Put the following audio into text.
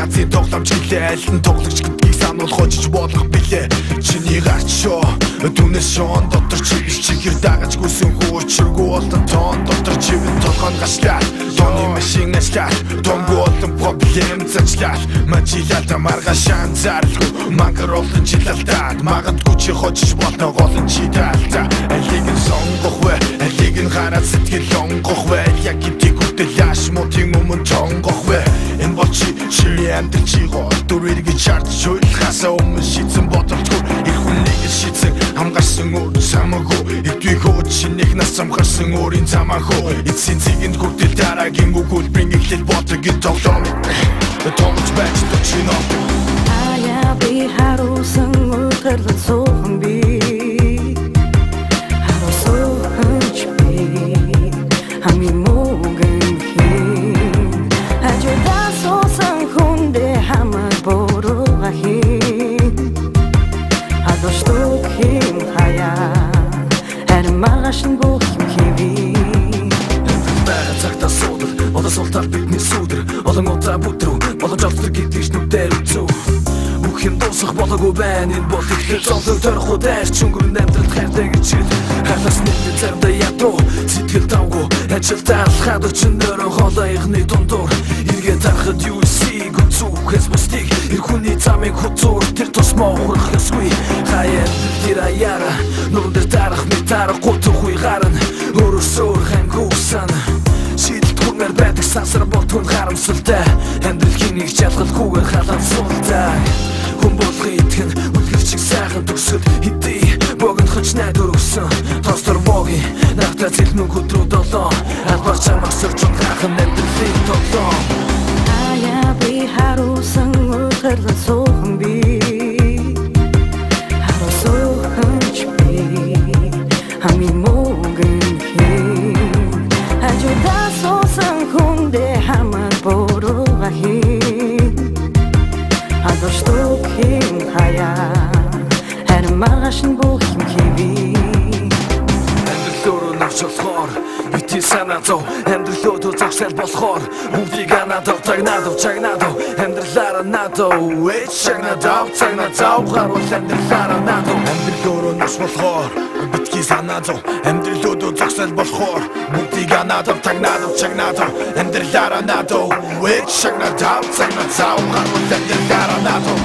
язын тоглоомч гэлээ аль нь тоглогч гэдгийг сануул хожиж болох билээ чиний гарч шоо түнэс шоон дотор чи биш чихэр дагаж гүсэн хөөчргүү болон тоон дотор чивэн толгойн гашлаа тооны машин ашлаа тонгоо болон проблем зачлаа мачилата маргашаан зарлгүй мангар олон жилэлдаад магадгүй чи хожиж болно гол нь чи даалтаа алиг нь сонгох вэ алиг нь хараад сэтгэл онгох вэ яг гэдгийг хөтөлж мутын өмнө тонгох вэ энэ бол чи амтэр чи гоо дүрэрэг чарч шуйлхасаа өмнө шийдсэн бодолтгүй их хүнийг шийдсэн хамгарсан өөр самаагүй эдвийг хөөч нэг нас самгарсан өөрийн замаахөө эцсийн цэгэнд хүртэл дараагийн өгүүлбэрийн эхлэл ботгийн тоглоом томч байж төчнө аяа би харуулсан өдөрлөн суухан би харуулсан ч би хамгийн муугэн хин хажуудаа суусан хүндээ хамаг бурууга хин адуштук хин хаяа харин маргааш нь бүх юм хэвээ цагтаа суудаг одоо суултаар бидний сүудэр олон удаа бүдрүү болгож олддог гэдгийг нүдээр үзүү бүх юм дуусах болоогүй байна энэ бол ихтэй зовлон төрөх удаач өнгөрн амьдралд хайртай гэж хайлаас нэгэн заримдаа ядуу сэтгэл давгүй ажилтаа алхаад өчнөрөө холоогны дундуур эргээд харахад юу эсийг үзүүхээс бусдыг эр хүний замыг хузуур тэр тусмаа ухрах ёсгүй хаяа тэр аяара нүрэн дээр дарах метарах гутгүй гарна өөрөөсөө хангуусан шийдэлт хүнээр байдаг сансар болтгон харамсалтай амьдралын нэг жалгалгүйгээр халаан суултай хүн болгон итгэн үлгэрчиг сайхан төгсөд хэдий богинохч найдвар өгсөн тостор боги нахта зэлнүн хөдрөө долоо албаар чамаг сөрчөн хахан амьдралын тоглоом аяа би харуулсан өдөрлөн суухан би харуулсан ч би хамгийн муугэн хин хажуудаа суусан хүндээ хамаг бурууга хин адуштук хин хаяа харин маргааш нь бүх юм хэвээ амьдралөөрөө навч болохоор бити санаа зов амьдралөө зогсол болохоор бүгдийг анадав тагнадав чагнадав амьдралаараа надав чагнадав цагнадав гарвал амьдралаараа надав амьдралөөрөө навч болохоор битгий санаа зов амьдралөө зогсол болохоор бүгдийг анадав тагнадав чагнадав амьдралаараа надав чагнадав цагнадав гарвал амьдралаараа надав